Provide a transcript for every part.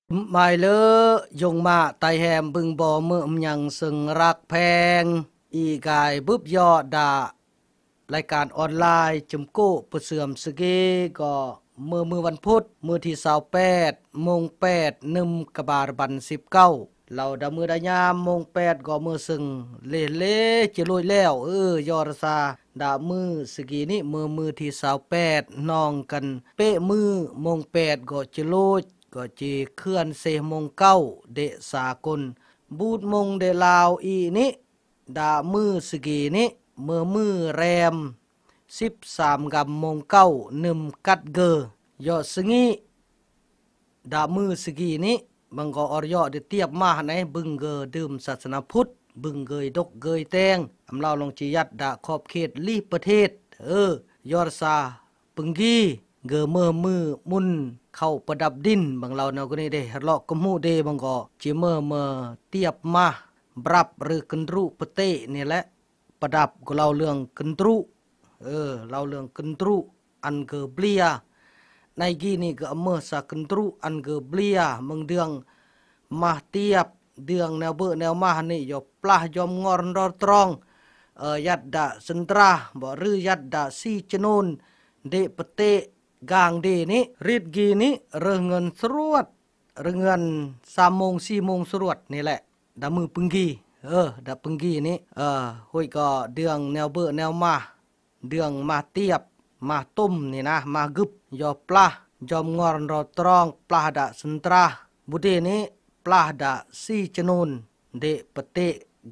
Mai lỡ dùng mạ tay hèm bưng bò mượm nhằng sừng rạc phèng y gài búp yọ đà รายการออนไลน์จุมโก้ประเสื่อมสเกก็มือวันพุธมือที่28โมง8นึมกบาลบัน19เราดามือดายามโมง8ก็มือซึ่งเล่จะลุยแล้วยอรซาดามือสกีนี้มือที่28น้องกันเป๊ะมือโมง8ก็จะลุยก็จีเคลื่อนเซโมง9เดสากลบูดมงเดลาวอีนี้ดามือสกีนี้มือแรม13กำโมง9นึมกัดเกยอสงีดามือสกีนี้บังก็อรยอได้เทียบมาในบึงเกดื่มศาสนาพุทธบึงเกยดกเกยแตงอำลาลงจียัดดาขอบเขตลีประเทศยอรซาปึงกีเกมือมุนเข้าประดับดินบางเราเนาก็นี่เด้เลาะกมูเดบังก็จิเมื่อเทียบมาบรับหรือกันรุปเตนี่แหละประดับก็เล่าเรื่องกันตรุเล่าเรื่องกันตรุอันเกเบลียในกีนี่ก็เมื่อสักกันตรุอันเกเบลียมึงเดืองมาเทียบเดืองแนวเบอแนวมานี่ยอปลายอมงอนรอตรองยัดดะสันตราบ่หรือยัดดะซีจนูนเดปเตกางเดนี้รีดกีนี้เรื่องเงินสรวดเรื่องเงิน3 โมง 4 โมงสรวดนี่แหละดามือปึงกีดับปึงกี้นี้ห้วยก็เดืองแนวเบอแนวมาเดืองมาเตียบมาต้มนี่นะมากึบยอปลาจอมงอนรอตรองปลาดะสันตราบุเดนี้ปลาดะซีจนูนเดปเต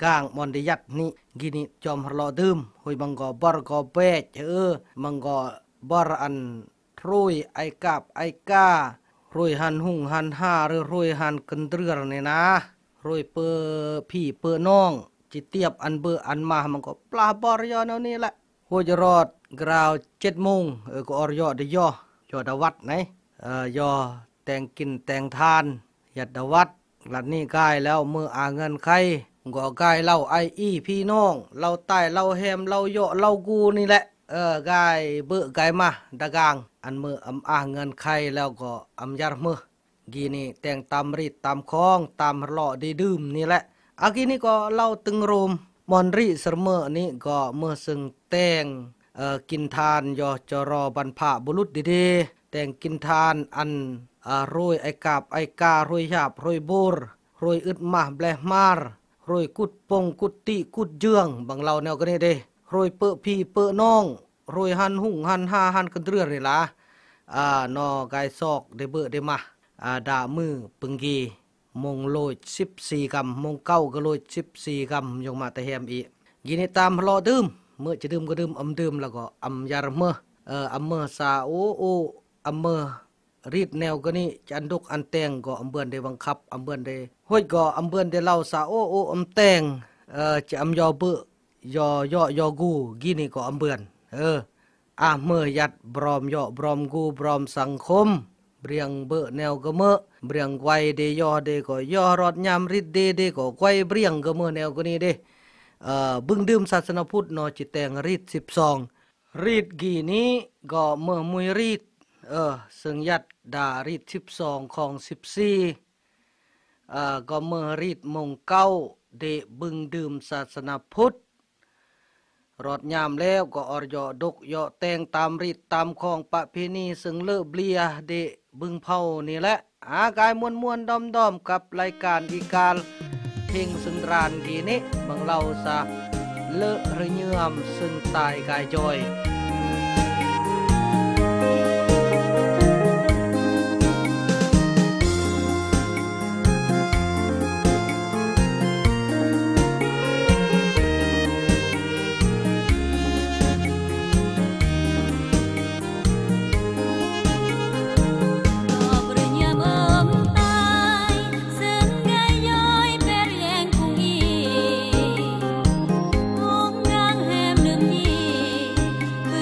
กางมอนเดยัดนี่กินี่จอมรอดื่มห้วยมังก็บอร์ก็เบจมังก็บอร์อันรุยไอกาบไอการุยหันหุ่งหันห้าหรือรุยหันกันเรือนี่นะรวยเปอพี่เปอน้องจิเตียบอันเบออันมามันก็ปลาบอรยอแนวนี้แหละหัวจะรอดกราว7 โมงก็อรยอได้ย่อดวัดไหนยอแต่งกินแต่งทานยัดดวัดหลัดนี้กายแล้วเมื่อเงินใครก็กายเล่าไออีพี่น้องเล่าใต้เล่าแฮมเล่าโยเล่ากูนี่แหละกายเบอกายมาดากางอันเมื่อเงินใครแล้วก็ยารมือกีนี่แต่งตามรีดตามคล้องตามหล่อได้ดื่มนี่แหละอากีนี่ก็เล่าตึงโรมมอนรีเสมอนี่ก็เมื่อซึ่งแต่งกินทานยอจรอบรรพบุรุษดีๆแต่งกินทานอันโรยไอกาบไอกาโรยหยาบโรยบูรโรยอึดมาแบลมารโรยกุดปงกุดติกุดเจืองบางเราแนวกันนี่เด้โรยเปอพี่เปอน้องโรยหันหุ่งหันห้าหันกันเรือนี่ล่ะนอกายซอกได้เบอได้มาดามือปึงกีมงโลย14 กำมง9ก็โลย14 กำยงมาแต่แฮมอีกินตามรอดื่มเมื่อจะดื่มก็ดื่มดื่มแล้วก็ยารเมื่อเมื่อซาโอเมื่อรีดแนวก็นี่จันดุกอันแตงก็เบือนได้บังคับเบือนได้ห้อยก็เบือนได้เล่าซาโอแตงจะยอเบอยอกูกินี่ก็เบือนเมื่อยัดบรอมยอบรอมกูบรอมสังคมเบียงเบอแนวก็เมื่อเบียงไวเดยอเดก็ยอรอดยามริดเดก็ไวเบียงก็เมื่อแนวก็นี้เดบึงดื่มศาสนาพุทธนอจิตแตงรีด12รีดกีนี้ก็เมื่อมุยรีดซึ่งยัดดารีด12ของ14ก็เมื่อรีดมง9เดบึงดื่มศาสนาพุทธรอดยามแล้วก็อรยอดกยอแตงตามรีดตามของประเพณีซึ่งเลิกเบียเดบึงเผานี่แหละกายมวนดอมกับรายการอีกาลเพลงซึ่งรานกีนี้บางเราซะเลอะระเยื่อมซึ่งตายกายจอยHãy subscribe cho kênh Ghiền Mì Gõ để không bỏ lỡ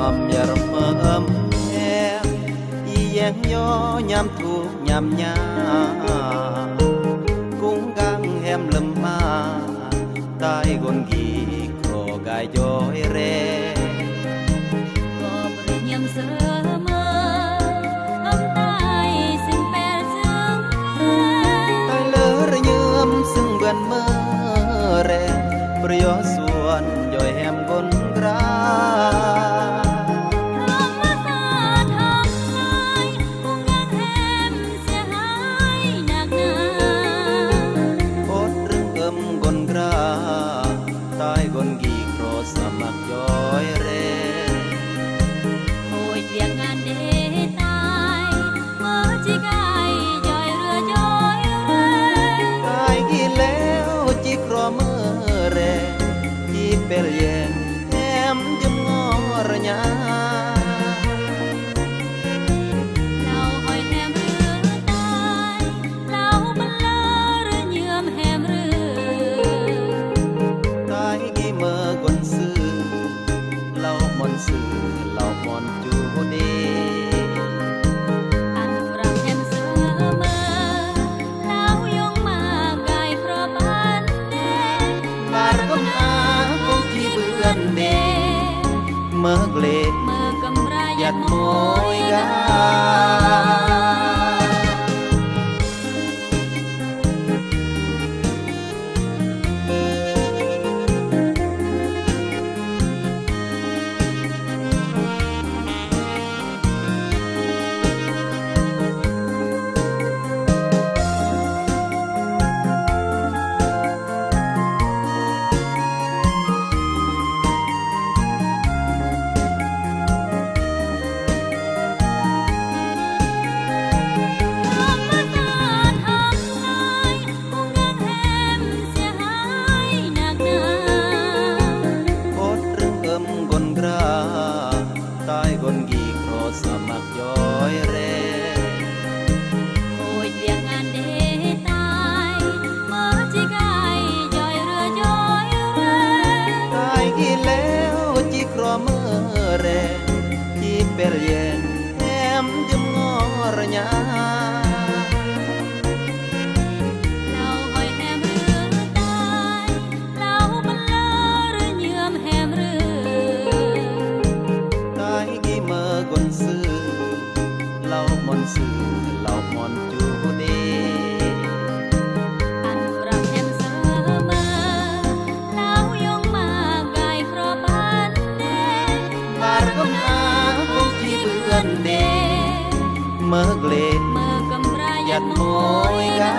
mầm nhà rộng mơ ấm em y giang gió nhằm thu nhằm nhà cũng gang em lầm ma tai gòn ghi khổ gai dối re có bờ nhầm sơ mơ âm tai sinh bè dương tai lỡ như âm sưng gần mơ re priyo suan doi em gòn gra tai gòn ghi cross samak joy re hồi việc ngàn đế tai mơ chi gai joy rửa joy re tai ghi leo chi cro mơ re chi pel yen em jum ngor nya lao hỏi em rửa tai lao bật lơ rửa nhuộm em rửa tai ghi mơ con sư lau mon sư lau mon chu đi anh rằm em sơ mơ lao yong mà gai pro ban đê bar con a con chi bươn đê mơ gle mơ cầm ra giặt giặt môi môi ga tai gòn ghi cross samak joy re hồi việc ngàn đế tai mơ chi gai joy rửa joy re tai ghi leo chi cro mơ re chi pel yen em jum ngor nya lao hỏi em rửa tai lao bật lơ rửa nhuộm em rửa tai ghi mơ con sư lau mon chu đi anh rằm em sơ mơ lao yong mà gai pro ban đê bar con a con chi bươn đê mơ gle mơ cầm ra giặt giặt môi môi ga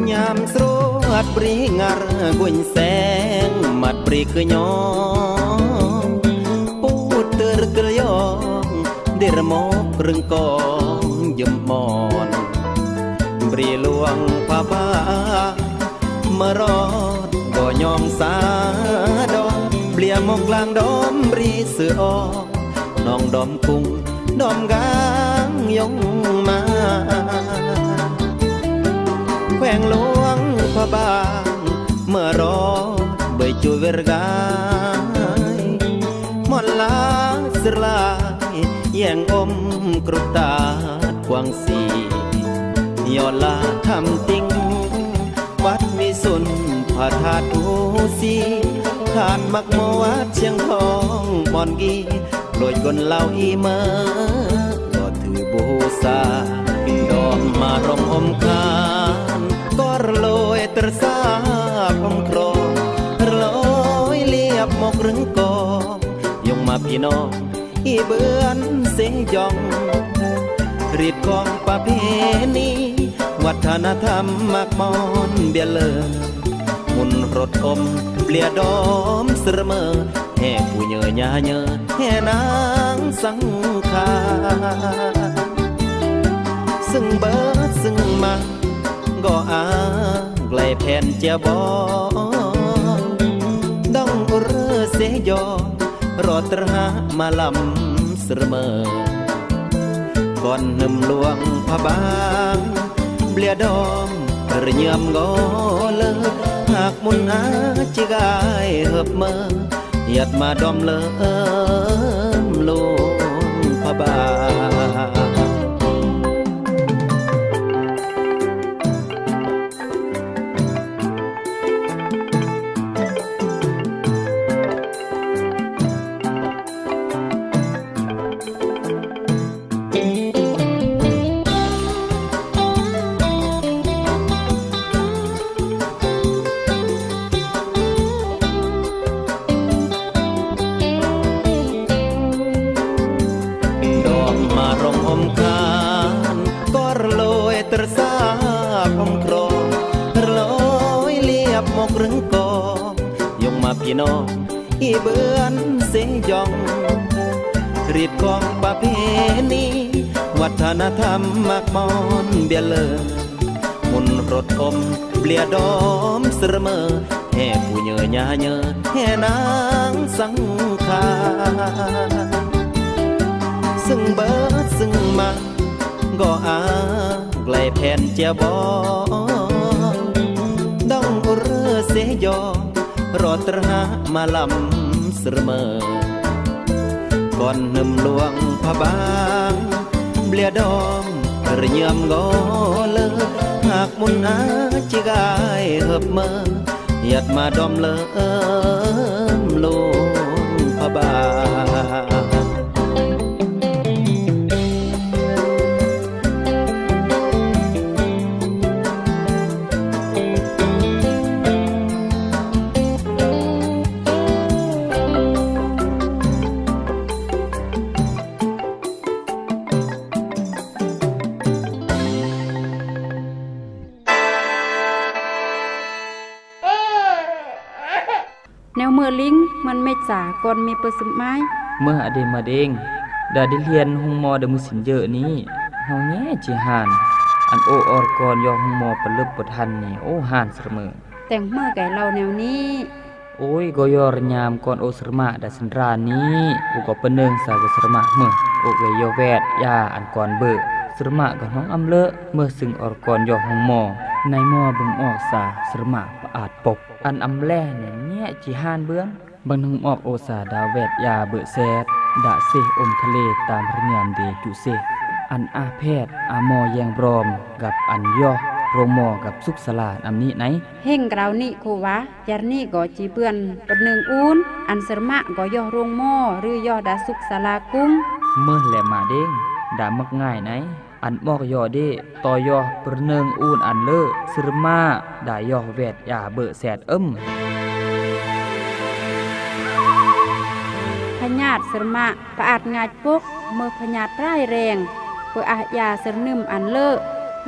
nhàm srot bri ngar guin seng mat bri ke nyong puter kelyong dirmok rengkong jemon bri luang papa merot go nyong sa dom blia mok lang dom bri seo nong dom kung dom gang yong maแขวงหลวงพระบางเมื่อรอใบจุยเวรกายมอนลาสลายแย่งอมกรุตาดวางสียอลาทำติงวัดมีสุนผาธาตุสีทานมักโมวัดเชียงทองมอนกีโดยคนเล่าอีเมอก็ถือบูชาดอมมารองอมคานก็รลอยตรสาพมโครรลอ บมกรึงกองยงมาพี่น้องอีเบือนเสยองรีดกองประเพณีวัฒนธรรมมากมอนเบียเลอมุนรถอมเปลี่ยดอมเสมอแห่ผู้เยอะยาเยอะแห่นางสังขารซึ่งเบิดซึ่งมาก็ไกลแผ่นเจียบดองเรือเสยอรอตรามาลำเสมอก่อนหนึ่มหลวงพระบางเปลี่ยดอมระเยื่อมงอเลอหากมุนอาจิกายเหิบเมอหยัดมาดอมเลอหลวงพระบางรึงกอยงมาพี่น้องอีเบือนเสยองรีดกองประเพณีวัฒนธรรมมากมอนเบียเลอมุนรถอมเปลี่ยดอมเสมอแห่ผู้เยอะยาเยอะแห่นางสังขารซึ่งเบิดซึ่งมาก็ไกลแผ่นเจียบดองเรือเสยอรอตรามาลำเสมอก่อนหนึ่มหลวงพระบางเปลี่ยดอมระเยื่อมงอเลอหากมุนอาจิกายเหิบเมอหยัดมาดอมเลอหลวงพระบางแนวเมื่อลิงมันไม่จ่าก่อนมีเปิดสมัยเมื่ออเดมาเด้งดาดิเลียนหุงมอเดมุสินเยอะนี้เฮาแง่จิหานอันโอออร์กอนยอหุงมอปะลึบปะทันนี่โอหานเสมอแต่งเมื่อไก่เราแนวนี้โอ้ยกอยอรยามก่อนโอสรมาดาสันรานี้อุกปะเนึงสาสรมาเมื่อโอเกยอแวดยาอันก่อนเบิกสรมากับน้องอำเลอะเมื่อซึ่งออร์กอนยอหุงมอในมอบึงออกสาสรมาปะอาจปกอันอำแล่เนี่ยแง่จิหานเบื้องบางนึงออกโอสาดาแวดยาเบิกแซดดะเซอมทะเลตามพระยามเดจุเซอันอาแพทย์อามอแยงบรอมกับอันย่อโรงหมอกับสุกสลาดอำนี้ไหนเฮ่งกราวนี่โควะยารนี่ก็จีเปื่อนปนหนึ่งอูนอันเสรมะก็ย่อโรงหม้อหรือย่อดาสุกสลากุ้งเมื่อแหลมาเด้งดามักง่ายไหนอันมอกย่อเด้ต่อย่อปนหนึ่งอูนอันเลอเสรมะดาย่อแวดยาเบิกแซดพญาตเสรมะปะอาจงายปกเมื่อพญาตร้ายแรงเพื่ออาญาเสรนึมอันเลอ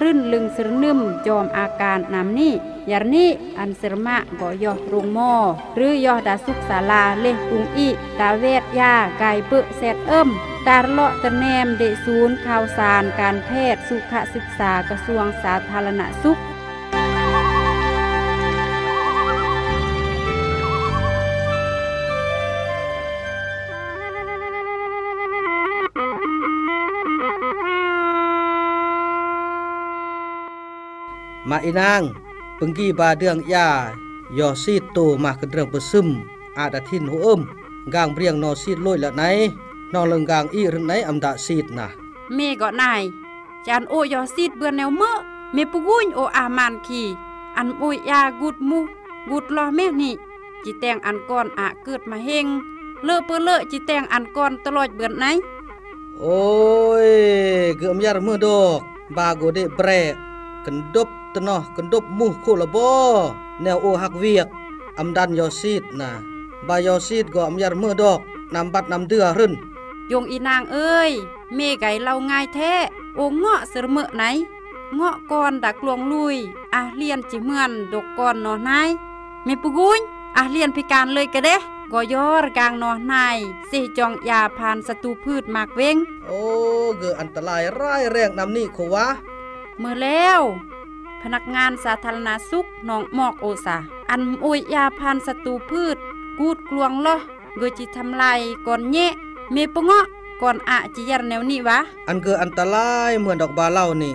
รื่นลึงเสรนึมจอมอาการนำนี้ยารนี้อันเสรมะก็ย่อโรงหม้อหรือย่อดาสุกศาลาเลกุงอีตาเวทยาไก่เปแซดตาเลาะตะแนมเดศูนย์ข่าวสารการแพทย์สุขศึกษากระทรวงสาธารณสุขมาอีนางปึงกี้บาเดืองยายอซีดโตมากันเรื่องประซึมอาดาทินหัวกางเรียงนอซีดลอยละไหนนอเลิงกางอีเรื่องไหนอำดาซีดนะเมก็นายจานโอยอซีดเบื่อแนวเมื่อเมปุกุญโออามานคีอันโอยยากุดมูกุดลอแม่นี่จิแตงอันก่อนอะเกิดมาเฮงเลอะเปื้อเลอะจิแตงอันก่อนตลอดเบื่อไหนโอ้ยเกือมยาเมื่อดอกบาโกเดเบรกันดบตนอกันดบมุโคละบอแนวโอฮักเวียกอำดันยอซีดนะ บายอซีดก็อำยัดมือดอกนำบัดนำเดือรึ่นยงอีนางเอ้ยเมไก่เล่าง่ายแท้โอเงาะเสมอไหนเงาะก่อนดักลวงลุยเลียนจิเหมือนดกก่อนนอนายเมปุกุญเลียนพิการเลยกะเด้ก็ยอรกลางนอนายสิจองยาผ่านศัตรูพืชมากเวงโอ้เกิดอันตรายร้ายแรงนำนี่โควะเมื่อแล้วพนักงานสาธารณสุขหนองมอกโอซาอันอุยยาผ่านศัตรูพืชกูดกลวงล้อเกจิทำลายก่อนแยะเมปงะก่อนจิยรแนวนี้วะอันเกิดอันตรายเหมือนดอกบาเล่านี่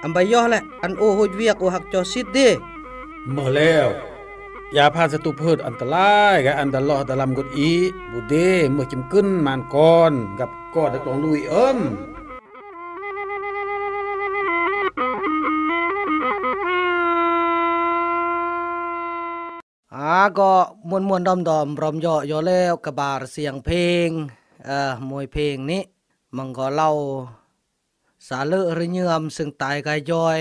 อันใบย่อแหละอันโอโหเวียกโอหักจอซิดเด้เมื่อแล้วยาผ่านศัตรูพืชอันตรายกับอันตรอดลำกดอีบุเดเมื่อจิมกึ้นมานก่อนกับกอดกลองลุยก็มวนๆดอมๆรอมย่อแล้วกระบาดเสียงเพลงมวยเพลงนี้มันก็เล่าสาเลอะระเยื่อมซึ่งตายกายย่อย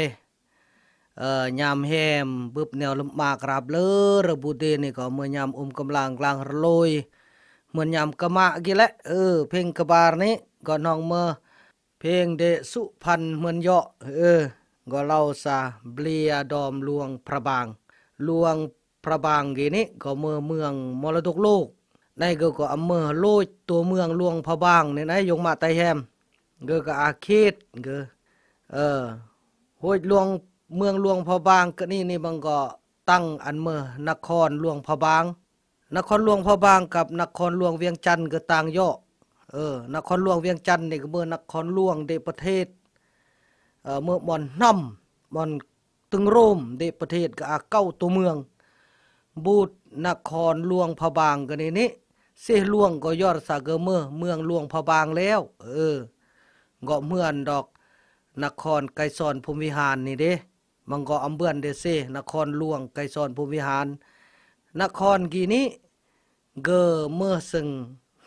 ยามแฮมบึบแนวลำมากราบเลอระบุเดนี่ก็เมื่อยามกำลังกลางระลอยเหมือนยามกะมะกี่แหละเพลงกระบาดนี้ก็น้องเมื่อเพลงเดสุพันเหมือนย่อก็เล่าซาเบลียดอมลวงพระบางลวงพระบางกี่นี้ก็เมืองมรดกโลกในก็อำเภอโลยตัวเมืองลวงพระบางนี่นะยงมาไตแฮมก็อาเขตโหยลวงเมืองลวงพระบางก็นี่มันก็ตั้งอันเมื่อนครลวงพระบางนครลวงพระบางกับนครลวงเวียงจันทร์ก็ต่างย่อนครลวงเวียงจันทร์นี่ก็เมื่อนครลวงเดประเทศเมื่อบ่อนน้ำบ่อนตึงโรมเดประเทศก็เก้าตัวเมืองบูดนครลวงพระบางก็นี่เสลวงก็ยอดสากเมืองลวงพระบางแล้วก็เมื่อนดอกนครไกรสอนภูมิวิหารนี่เด้มันก็อำเบือนเดเซนครลวงไกรสอนภูมิวิหารนครกีนี้เมื่อซึ่ง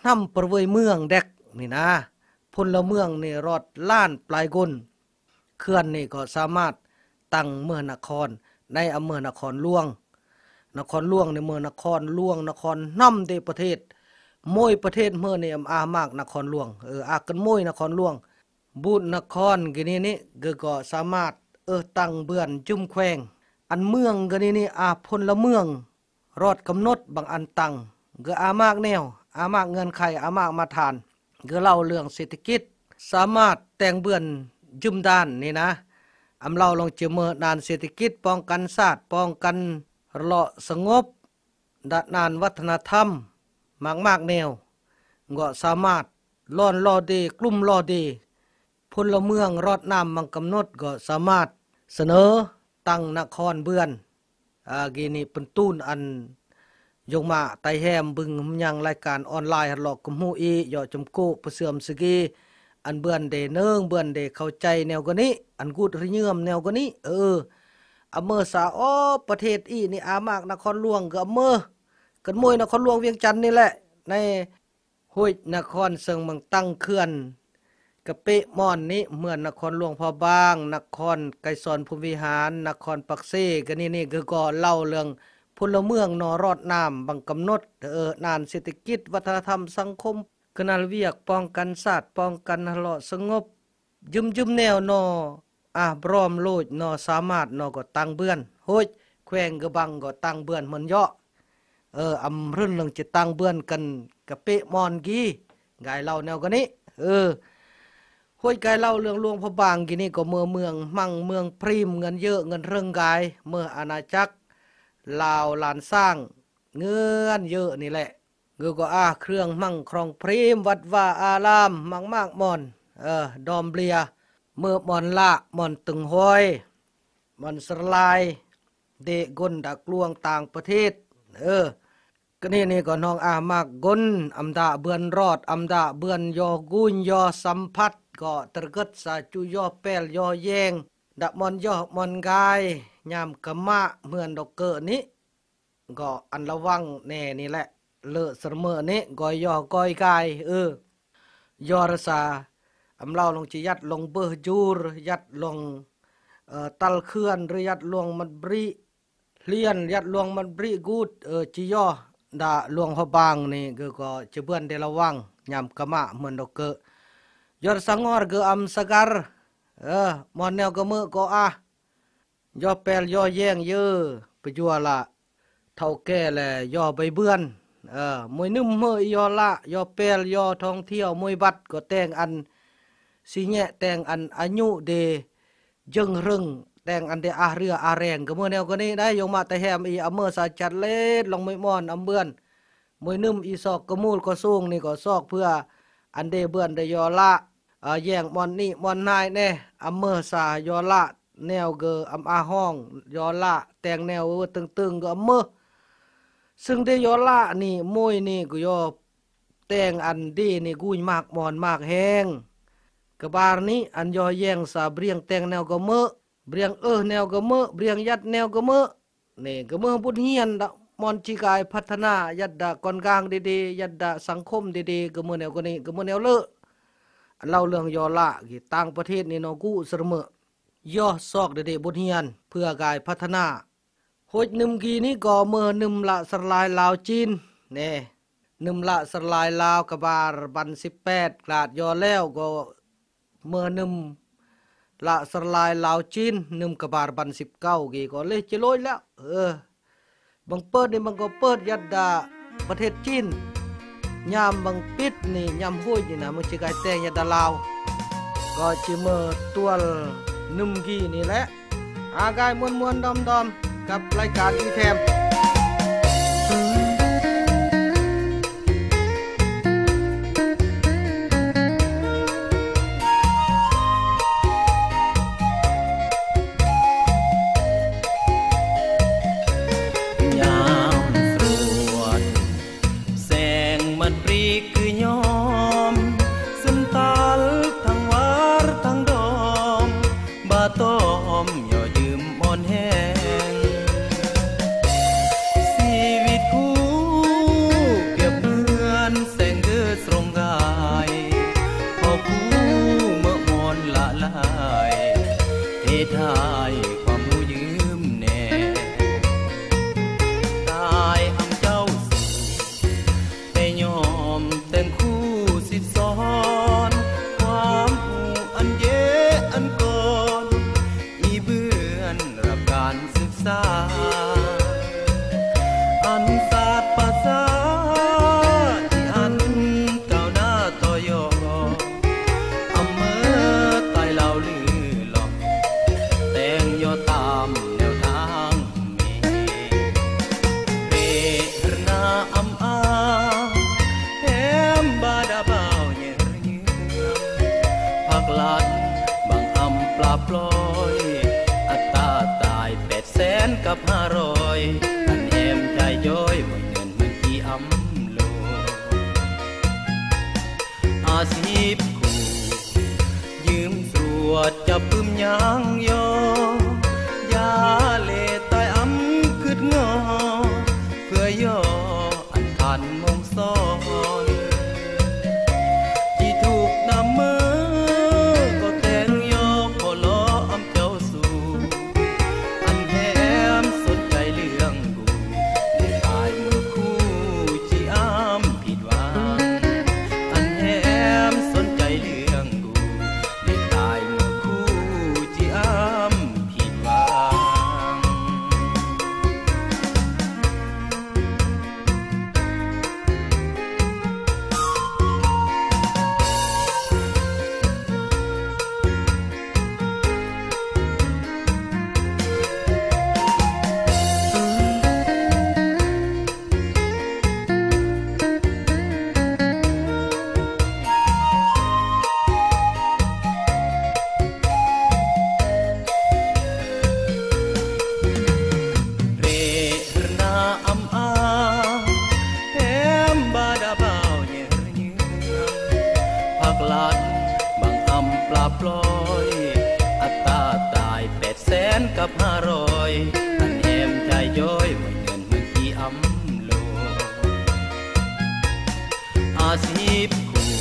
นำประเวยเมืองเด็กนี่นะพลเมืองนี่รอดล้านปลายกุนเคลื่อนนี่ก็สามารถตั้งเมืองนครในอำเภอนครลวงในเมืองนครลวงนครน้ำเดประเทศมวยประเทศเมื่อนี่มากนครลวงกันมวยนครลวงบูดนครกีนี้ก็สามารถตั้งเบือนจุ่มแควงอันเมืองกีนี้พลเมืองรอดกำหนดบางอันตั้งก็มากแนวมากเงินไขมากมาทานก็เล่าเรื่องเศรษฐกิจสามารถแต่งเบือนจุ่มด้านนี่นะเล่าลองเจอเมื่อด้านเศรษฐกิจป้องกันศาสตร์ป้องกันเลาะสงบด้านวัฒนธรรมมากแนวก็สามารถล่อนรอดีกลุ่มรอดีพลเมืองรอดน้ำมังกำหนดก็สามารถเสนอตั้งนครเบือนกีนี่เป็นตูนอันยงมาไตแฮมบึงยังรายการออนไลน์หลอกกุมหูอียอจมโกประเสื่อมสกีอันเบือนเดเนืองเบือนเดเข้าใจแนวกว่านี้อันกูดระเยื่อมแนวกว่านี้อเมอสาประเทศอีนี่มากนครหลวงก็อเมอกันมวยนครหลวงเวียงจันทน์นี่แหละในห้วยนครเซิงมังตั้งเขื่อนกะเปะม่อนนี้เหมือนนครหลวงพระบางนครไกรสอนภูมิวิหารนครปักเซก็นี่ก็เล่าเรื่องพลเมืองนอรอดน้ำบังกำหนดนานเศรษฐกิจวัฒนธรรมสังคมกนาลเวียกป้องกันศาสตร์ป้องกันเลาะสงบยืมแนวนอบรอมโลดสามารถก็ตั้งเบือนโหยแขวงกระบังก็ตั้งเบือนมันเยาะรื่นเรื่องจะตั้งเบือนกันกะเปะมอนกี้ไงเล่าแนวกันนี้ห้วยกายเล่าเรื่องหลวงพระบางกี่นี่ก็เมืองมั่งเมืองพรีมเงินเยอะเงินเรื่องกายเมื่ออาณาจักรลาวลานสร้างเงินเยอะนี่แหละก็เครื่องมั่งครองพรีมวัดว่าอารามมากมอนดอมเบลียเมื่อมอนละมอนตึงห้อยมอนสลายเดกนดักลวงต่างประเทศก็นี่ก็น้องมากกนอำดาเบือนรอดอำดาเบือนยอกุญยอสัมผัสก็ตรกึดสาจุยอแปลยอแยงดับมอนยอมอนกายยามกะมะเหมือนดอกเกอนี้ก็อันระวังแน่นี่แหละเลอะเสมอนี้ก็ยอกอยกายยอรสาเล่าลงจิยัดลงเบอร์จูรยัดลงตัลเคลื่อนหรือยัดลงมันบริเลียนยัดลงมันบริกูดจิยอ ดาหลวงพระบางนี่ก็จะเบิ่นได้ระวังยามกะมะเหมือนดอกเกยอดสังอรกอัมสกัรมอนแนวกะมือก็ยอแปลยอแย่งเยอไปจัวละเท่าแก่แลยอใบเบือนมวยนึ่มมือยอละยอแปลยอท่องเที่ยวมวยบัดก็แต่งอันสิแยะแต่งอันอายุเดยึงรึงแต่งอันเดอาเรืออาแรงก็มือแนวก็นี้ได้ยงมาแต่แฮมอีอเมอสาจัดเล็ดลงมวยมอนอำเบือนมวยนึ่มอีซอกกะมูลก็สูงนี่ก็ซอกเพื่ออันเดเบือนได้ยอละแย่งมอนนี่มอนนายแน่อเมอสายอละแนวเกออำอาห้องยอละแต่งแนวตึงๆก็อเมอซึ่งได้ยอละนี่มวยนี่ก็ยอแต่งอันดีนี่กุยมากมอนมากแห้งกะบาร์นี้อันยอแย่งสาเบรียงแต่งแนวก็เมอเบรียงแนวก็เมอเบรียงยัดแนวก็เมอนี่ก็เมอบุญเฮียนมอนจิกายพัฒนายัดดะกอนกลางดีๆยัดดะสังคมดีๆก็เมอแนวก็นี้ก็เมอแนวเลอะเล่าเรื่องยอละที่ต่างประเทศนี่เนาะกูเสมอย่อซอกดีๆบุญเฮียนเพื่อกายพัฒนาโหดนึมกีนี้ก็เมื่อนึมละสลายลาวจีนเน่นึมละสลายลาวกบาร์บัน18กลาดยอแล้วก็เมื่อนึมละสลายลาวจีนนึมกบาร์บัน19กีก็เลยจะลอยแล้วบางเปิดนี่มันก็เปิดยัดดาประเทศจีนยามบางปิดนี่ยามห้วยนี่นะมันจะกลายแต่งยัดดาลาวก็จะเมื่อตัวนึมกีนี่แหละอากายมวนๆดอมๆกับรายการอีแทมกับ500อันแอมใจย้อยว่าเงินมันกี่อำโลอาชีพคู่ยืมสวดจะปึ้มยางโยยาเลตายอำคืดงอเพื่อย่ออันทันมงซ้อนที่ถูกนำมือก็แต่งโยพอล้ออำเจ้าสู่กับ500อันแอมใจย้อยว่าเงินมันกี่อำโลอาชีพคู่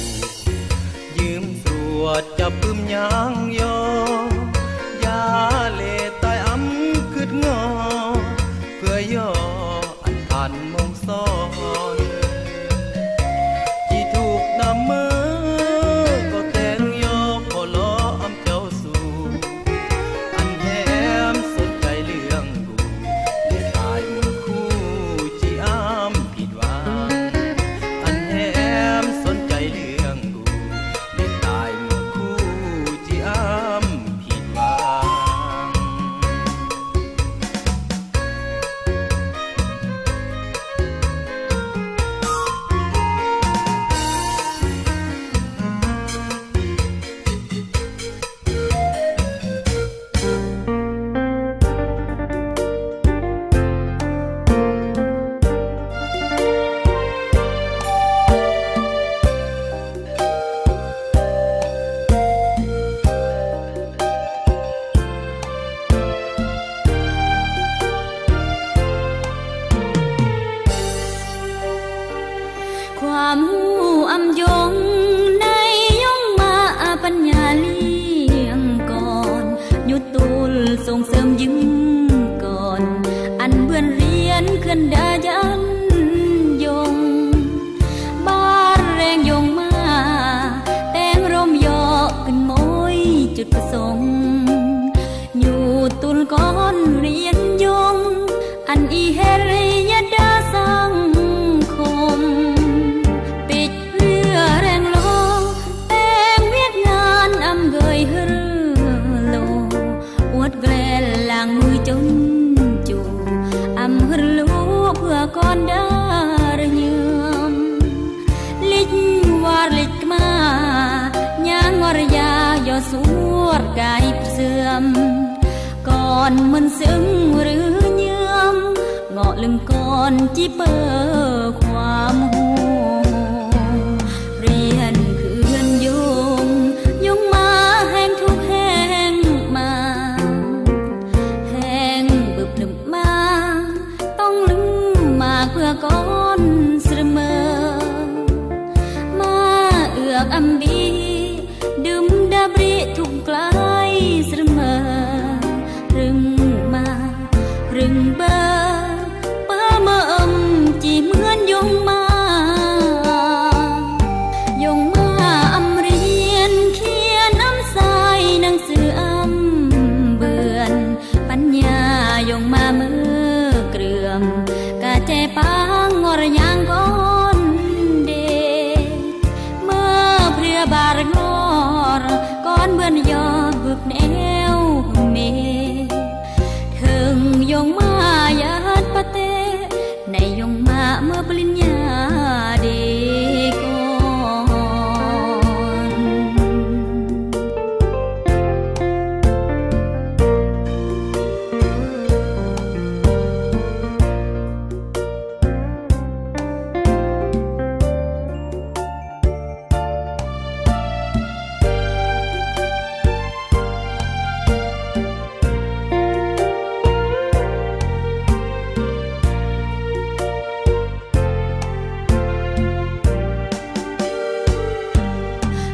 ยืมสวดจะปึ้มยางโยยาเลตายอำคืดงอเพื่อย่ออันทั ผ่านมงซ้อนที่ถูกนำมือก็แต่งยกขอล้ออำเจ้าสู่อันแหมสนใจเรื่องกูได้ตายมือคู่จีอ้ำผิดหวังอันแหมสนใจเรื่องกูได้ตายมือคู่จีอ้ำผิดหวังความหูอำยงในยงมาปัญญาเลี้ยงก่อนยุตูลส่งเสริมยึงก่อนอันเบื่อนเรียนขึ้นดายันยงบ้านแรงยงมาแต่งร่มยอขึ้นโมยจุดประสงค์อยู่ตุลก่อนเรียนยงอันอีเฮริยดาสังคมปิดเรือแรงโลแต่งเวียดงานอำเกยเรือโลอวดแกลล้างมือจนจูอำเฮลูเพื่อก่อนดาระเยือมลิกวาลิกมาญางอรยายอสวดกายเสื่อมก่อนมันซึ้งหรือเยือมเงาะลึงก่อนจีเปิดความหูเรียนคืนยงมาแห่งทุกแห่งมาแห่งบึบลึมมาต้องลึงมาเพื่อก่อนเสมอมาเอือกอำบีดื่มดาบริทุกไกลเสมอรึงมารึงเบอเป้าเมื่อจีเหมือนยงมาอำเรียนเขียนอำสายหนังสืออำเบือนปัญญายงมามือเกลื่อมกะเจปางงอรยางก่อนเดเมื่อเพรียบารงอรก่อนเบือนยอบึกแนวเมถึงยงมายาดปะเตในยงมาเมื่อปริญญาเดก่อน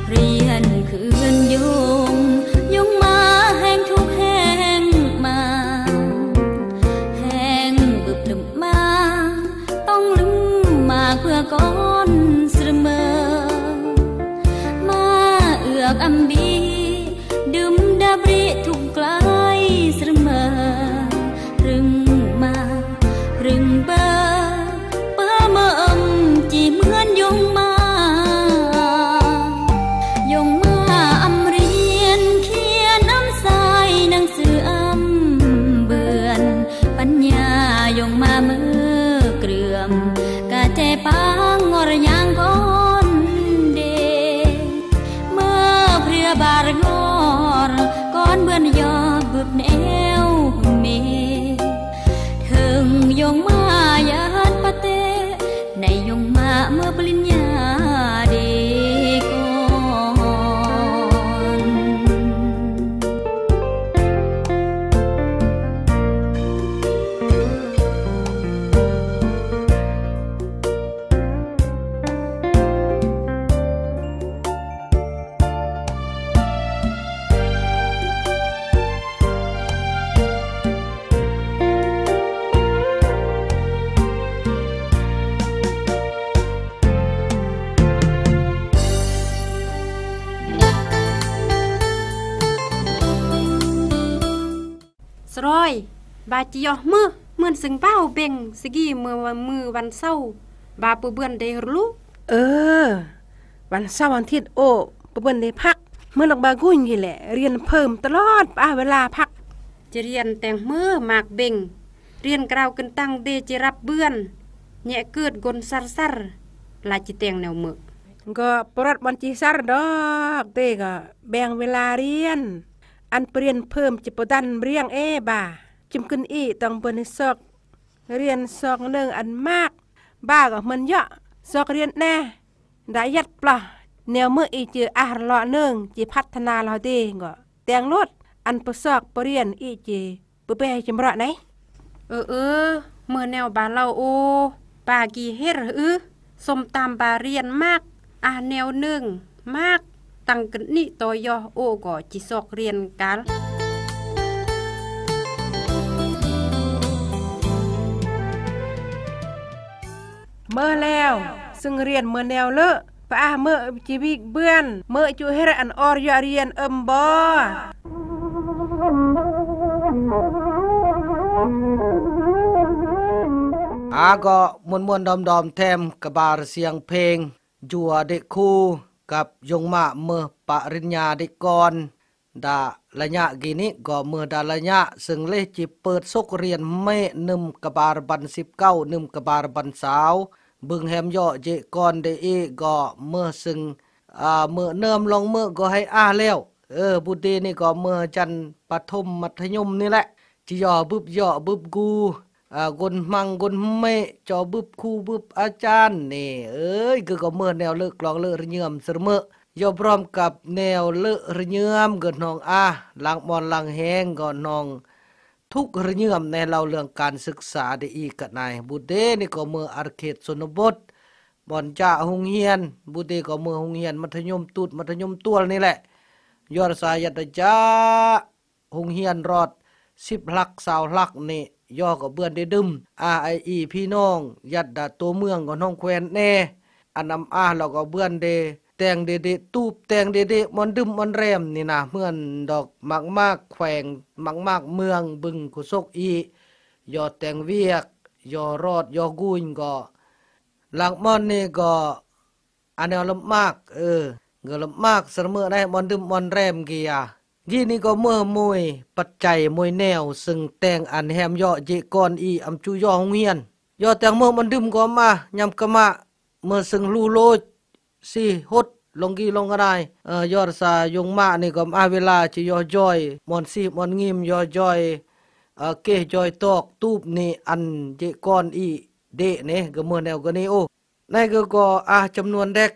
เรียนคืนยงมาแห่งทุกแห่งมาแห่งบึบลึมมาต้องลึงมาเพื่อก่อนเสมอมาเอือกอำบีดื่มดาบริทุกไกลเสมอรึงมารึงเบอเป้าเมื่อจีเหมือนยงมาอำเรียนเขียนอำสายหนังสืออำเบือนปัญญายงมามือเกลื่อมกะเจปางงอรยางก่อนเดเมื่อเพรียบารงอรก่อนเบือนยอบึกแนวเมถึงยงมายาดปะเตในยงมาเมื่อปริญญาเดก่อน บาจิยอมือเหมือนสึงเป้าเบ่งสกี้มือวันเศร้าบาปเบื่อนได้รู้วันเสาร์วันอาทิตย์โอ้เบื่อนได้พักเมื่อหลักบากุ้ยนี่แหละเรียนเพิ่มตลอดเวลาพักจะเรียนแต่งมือมากเบ่งเรียนกราวกันตั้งเดจิรับเบื่อนแยะเกิดกนซัรลาจิแตงแนวมือก็ปรัดวันจีซาร์ดอกเตก็แบ่งเวลาเรียนอันเปลี่ยนเพิ่มจิปดันเรียงบ่าจิมขึ้นต้องเปิ้นซอกเรียนซอกเรื่องอันมากบ้าก็มันเยอะซอกเรียนแน่ได้ยัดปลาแนวเมื่อเจออาหารเลาะเนื่องจิพัฒนาเราดีก็แต่งรถอันประซอกปรเรียนเจเปื้อจำระไหนเมื่อแนวบาเราโอปากีเฮ็ดสมตามบาเรียนมากแนวหนึ่งมากตั้งกันนี่ตอยอโอก็จิซอกเรียนกันเมื่อแล้วซึ่งเรียนเมื่อแนวเลอะป้าเมื่อชีวิตเบื่อนเมื่อจูเฮรอันออรยาเรียนบ่ก็มวนๆดอมๆแถมกะบาเสียงเพลงจัวเด็กคู่กับยงมาเมื่อปริญญาเด็กก่อนดาระยะกีนี้ก็เมื่อดาระยะซึ่งเลจิเปิดซกเรียนเมนึมกะบาบัน19นึมกะบาบันสาวบึงแฮมย่อเจก่อนได้ก็เมื่อซึ่งเมื่อเนิมลงเมื่อก็ให้แล้วบุตรีนี่ก็เมื่อจันปฐมมัธยมนี่แหละจิย่อบึบกูกนมังกนเมจอบึบครูบึบอาจารย์นี่ก็เมื่อแนวเลิกกลองเลิกระเยื่อมเสมอยอพร้อมกับแนวเลิกระเยื่อมเกิดน้องหลังมอนหลังแหงก็น้องทุกระเยื่อมในเราเรื่องการศึกษาได้อีกกันนายบุตรนี่ก็เมื่ออาเขตชนบทบ่อนจ่าหงเฮียนบุตรก็เมื่อหงเฮียนมัธยมตุดมัธยมตัวนี่แหละยอดสายัตจ้าหงเฮียนรอด10 หลัก20 หลักนี่ย่อก็เบื่อนได้ดึมพี่น้องยัดดาตัวเมืองก็น้องแควนแน่อันนำเราก็เบื่อนเดแต่งเดตูบแต่งเดมันดึมมันแรมนี่นะเหมือนดอกมากแขวงมากเมืองบึงกุศกย่อแต่งเวียกย่อรอดย่อกุญก็หลังมอนนี่ก็อันแนวลำมากก็ลำมากเสมอได้มันดึมมันแรมกี่ยี่นี่ก็เมื่อมวยปัจจัยมวยแนวซึ่งแต่งอันแฮมย่อเจก่อนอำจูย่อหงเฮียนย่อแต่งเมื่อมันดึมก็มายำกะมะเมื่อซึ่งลูโลสิฮดลงกี่ลงก็ได้ยอดสายงมานี่ก็เวลาจะย่อจ้อยมอนซีมอนงิมย่อจ้อยเกจ้อยตอกตูบนี่อันเจก่อนเดเนี่ยก็เมื่อแนวก็นี่นั่นก็จำนวนเด็ก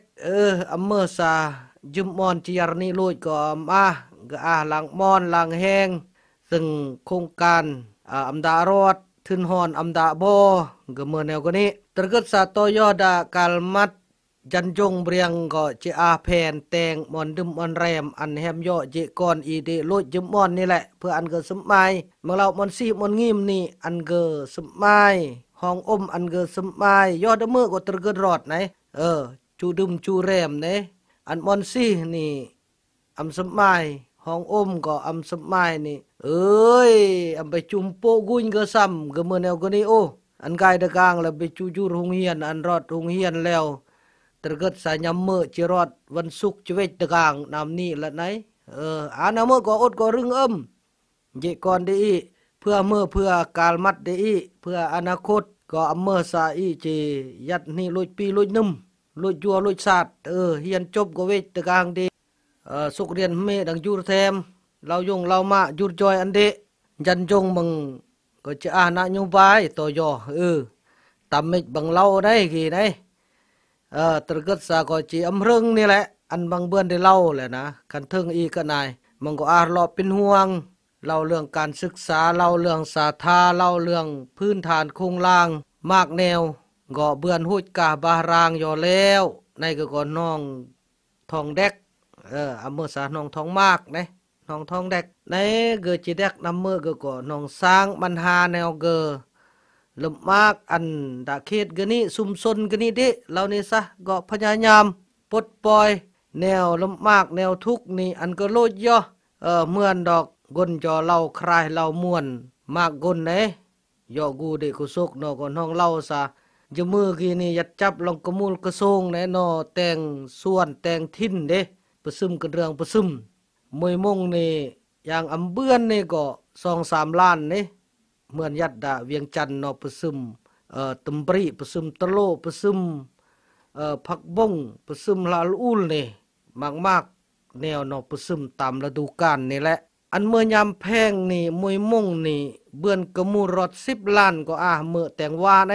เมื่อสายุมมอนจีรนี่โลดก็ก็หลังมอนหลังแห้งซึ่งโครงการอำดารอดทึนหอนอำดาโบก็เมื่อแนวก็นี้ตระกึดสาตยอดากาลมัดจันจงเบรียงก็เจแผ่นแตงมอนดึมมอนแรมอันแฮมย่อเจก่อนเดโลดยุมมอนนี่แหละเพื่ออันเกิดสมัยเมื่อเรามอนซีมอนงิมนี่อันเกิดสมัยห้องอันเกิดสมัยยอดเมื่อก็ตระกึดรอดไหนจูดึมจูแรมไหนอันมอนซีนี่อำสมัยห้องก็อำสมัยนี่อำไปจุมโปกุญก็ซ้ำก็เมื่อแนวก็นี่อันกายตะกลางแล้วไปจูจูโรงเรียนอันรอดโรงเรียนแล้วตระกึดสายำเมื่อจิรอดวันศุกร์จะเวทตะกลางนำนี่ละไหนอันเมื่อก็อดก็รึงเจก่อนได้เพื่อกาลมัดได้เพื่ออนาคตก็อำเมื่อสาเจยัดนี่ลุยปีลุยนุ่มลุยจัวลุยศาสตร์เฮียนจบก็เวทตะกลางดีสุกเรียนเมดังยูรแทมเรายงเรามายูรจอยอันเดจันจงบังก็จะนโยบายต่อยตำมิบังเราได้กี่ได้ตระกึดสาก็จีอำเริงนี่แหละอันบางเบือนได้เล่าแหละนะกันเทิงก็นายมันก็รอเป็นห่วงเล่าเรื่องการศึกษาเล่าเรื่องสาธาเล่าเรื่องพื้นฐานโครงล่างมากแนวก็เบือนหุดกาบารางย่อแล้วในก็น้องทองแดกเมื่อสาน้องทองมากนะน้องทองแดกในเกิดจีแดกนำเมื่อก็น้องสร้างบัญหาแนวเกลำมากอันดาเขตกนี้ซุมซนกนี้ดิเรานี่ซะก็พยายามปลดปล่อยแนวลำมากแนวทุกนี่อันก็โลดย่อเหมือนดอกกลจอเราคลายเราม่วน มากกุนเนยอกูเด็กกุสุกนอก่อนห้องเล่าซะจะมือกีนี่ยัดจับลองกระมูลกระทรงเนนอแต่งส่วนแต่งทิ้นเด้ประซึมกันเรื่องประซึมมวยมงนี่อย่างอำเบื้อนนี่ก็2-3 ล้านนี่เหมือนยัดดาเวียงจันทน์นอประซึมตำบริประซึมตะโลประซึมผักบงประซึมลาลูลนี่มากๆแนวนอประซึมตามฤดูกาลนี่แหละอันเมื่อยามแพงนี่มวยมงนี่เบื้อนกระมูรถ10 ล้านก็เมื่อแต่งว่าเน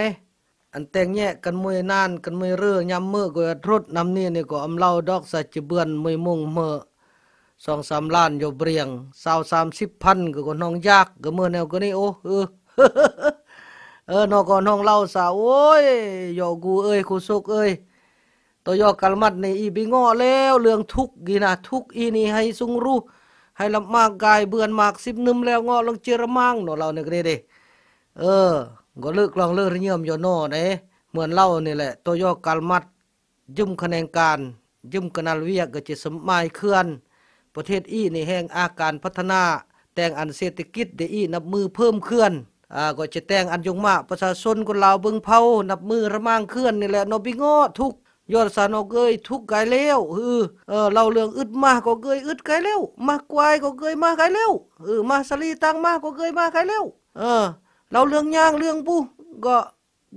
อันแต่งแยกกันมวยนานกันมวยเรือยามเมื่อก็รถนำนี่นี่ก็อำเล่าดอกสัจเบือนมวยมงเมื่อ2-3 ล้านอยู่เบรียง20-30 พันก็น้องยากก็เมื่อแนวก็นี่โอ้นอก็น้องเล่าสาวโอ้ยยอกูเอ้ยกูสุกเอ้ยตัวยอกัลมัดนี่อีบิงอแล้วเรื่องทุกกีนะทุกอีนี่ให้สุงรู้ให้ลำมากกายเบือนมาก10 นึมแล้วงอลงเจรมังเนาะเราเนี่ยก็ได้เด้ก็เลิกลองเลิกเยี่ยมอยู่โน่เด้เหมือนเล่านี่แหละตัวยอกัลมัดยืมคะแนนการยืมกันเวียกก็จะสมัยเคลื่อนประเทศอีนี่แห่งอาการพัฒนาแต่งอันเศรษฐกิจเดอีนับมือเพิ่มเคลื่อนก็จะแต่งอันยงมาประชาชนคนลาวเบิ่งเผานับมือระมางเคลื่อนนี่แหละนอบิงอทุกยอดสานอกเกยทุกไกลแล้วเล่าเรื่องอึดมาก็เกยอึดไกลแล้วมากวายก็เกยมาไกลแล้วมาสลีตังมาก็เกยมาไกลแล้วเล่าเรื่องย่างเรื่องปูก็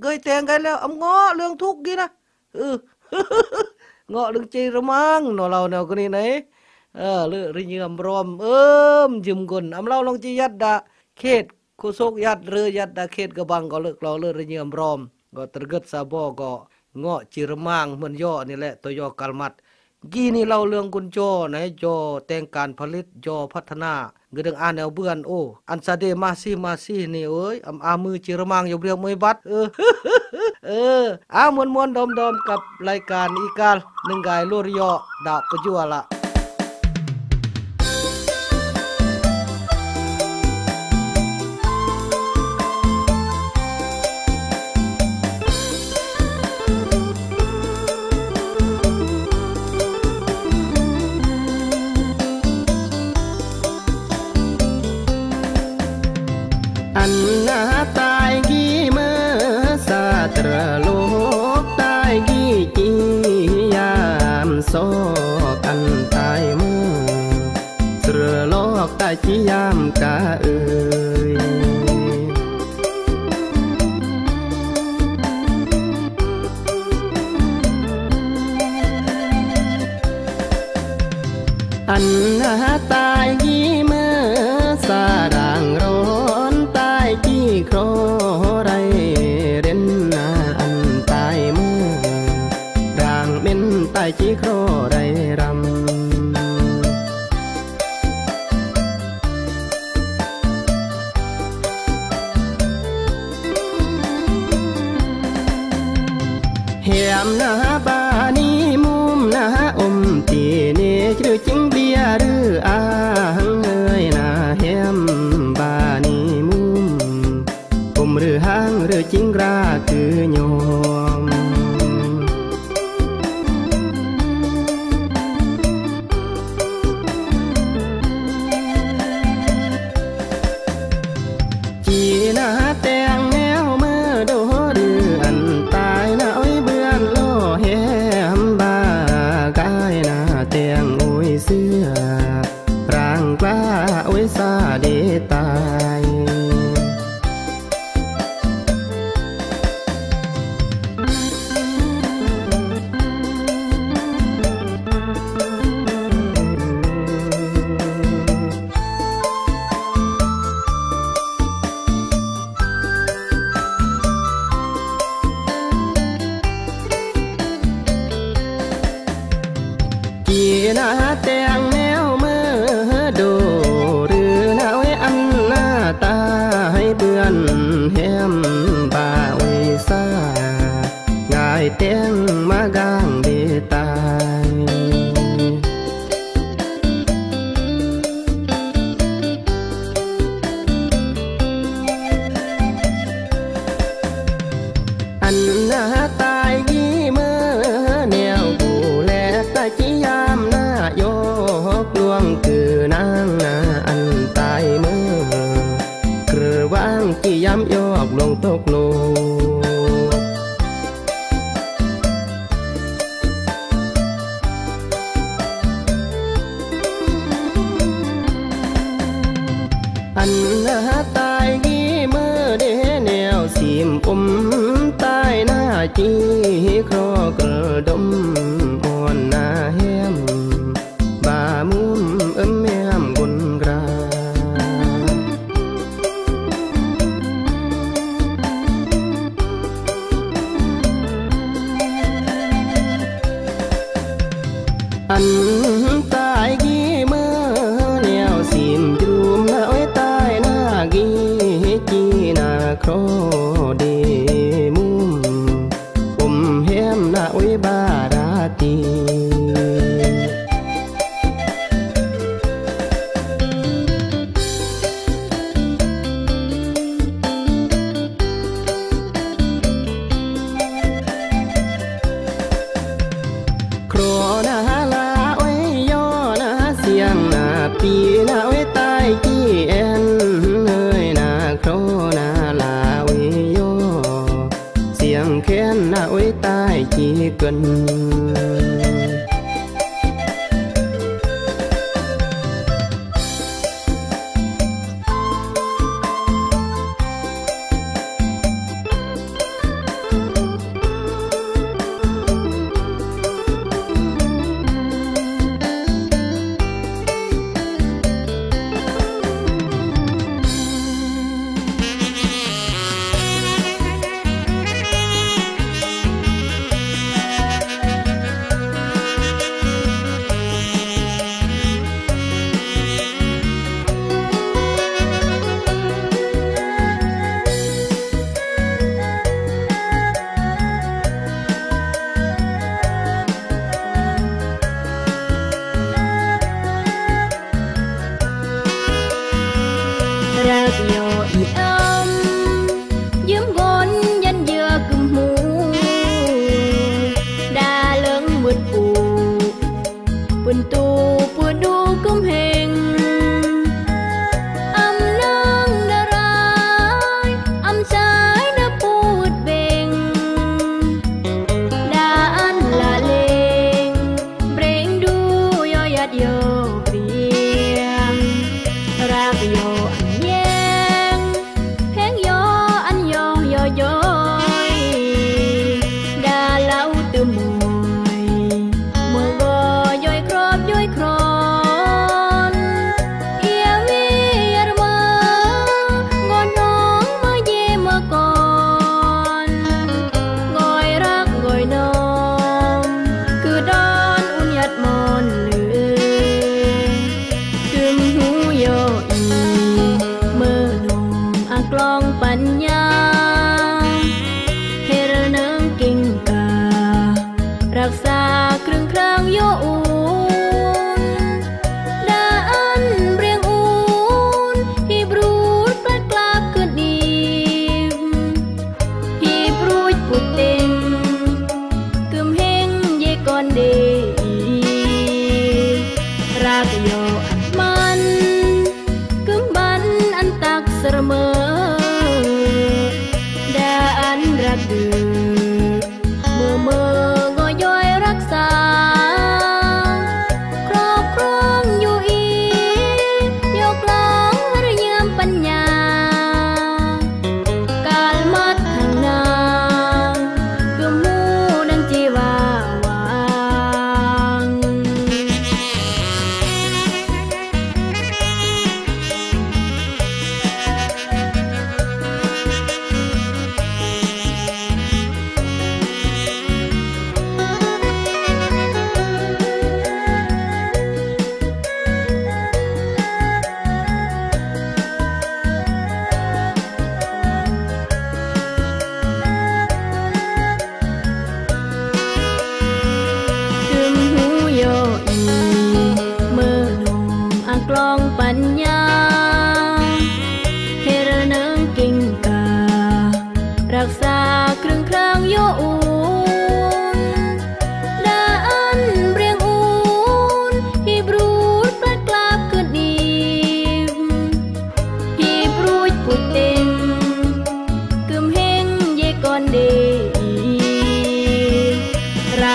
เกยแต่งไกลแล้วอำงอเรื่องทุกกี่นะเงาะเรื่องใจระมังเนาะเราแนวคนนี้ไหนเลือริยมรอมยืมคนอำเล่าลองจียัดดาเขตโคโซกยัดเรือยัดดาเขตกระบังก็เลิกเราเลือริยมรอมก็ตระกึดซาบอก็เงาะจิรมังเหมือนย่อนี่แหละตัวยอกัลมัดกี่นี่เล่าเรื่องกุญจอไหนจอแต่งการผลิตจอพัฒนาเกิดอ่านแนวเบือนอันซาเดมาซีนี่เอ้ยมือจิรมังอยู่เรียงมวยบัดมวนดอมกับรายการอีกาลหนึ่งกายลูริยอดาประจัวละอันนาตายกี่เมื่อสาตระโลกตายกี่จียามโซกันตายเมื่อเสือโลกตายจียามกะอันนาตายกี่เมื่อสาด่างร้อนตายกี่โครไรเด่นนาอันตายเมื่อด่างเป็นตายกี่โครไรรำเหียมนาบานีมุมนาอมตีเนหรือจิงเบียหรือเอ้ยนาเหียมบานีมุมอมหรือหรือจิงราคือโยมจีนาแต่งแนวเมื่อโดหรืออันตายนาอ้อยเบือนโลเหียมบากายนาแต่งโอ้ยเสื้อร่างกล้าโอ้ยซาเดตายจีนาแต่งแนวเมื่อโดหรือนาไว้อันหน้าตาให้เบือนแหมบ่าไว้ซางายแต่งมากางเดตายอันหน้าตายกี่เมื่อแนวบูแลตายจียามหน้ายกลวงคือนางนาอันตายเมื่อคือว ตกโลอันนาตายกี่เมื่อเดแนวสีมอมตายหน้าจีครอกระดมอ่อนหน้าแหมบามุมแม่มกุนกราอันตายกี่เมื่อแนวสีมจูมหน้าไว้ตายหน้ากี่จีหน้าครอเดมุมอมแหมหน้าไว้บาราตีปีหน้าไว้ตายกี่แอนเอ้ยหน้าโครหน้าลาไว้โยเสียงแค้นหน้าไว้ตายกี่เกิน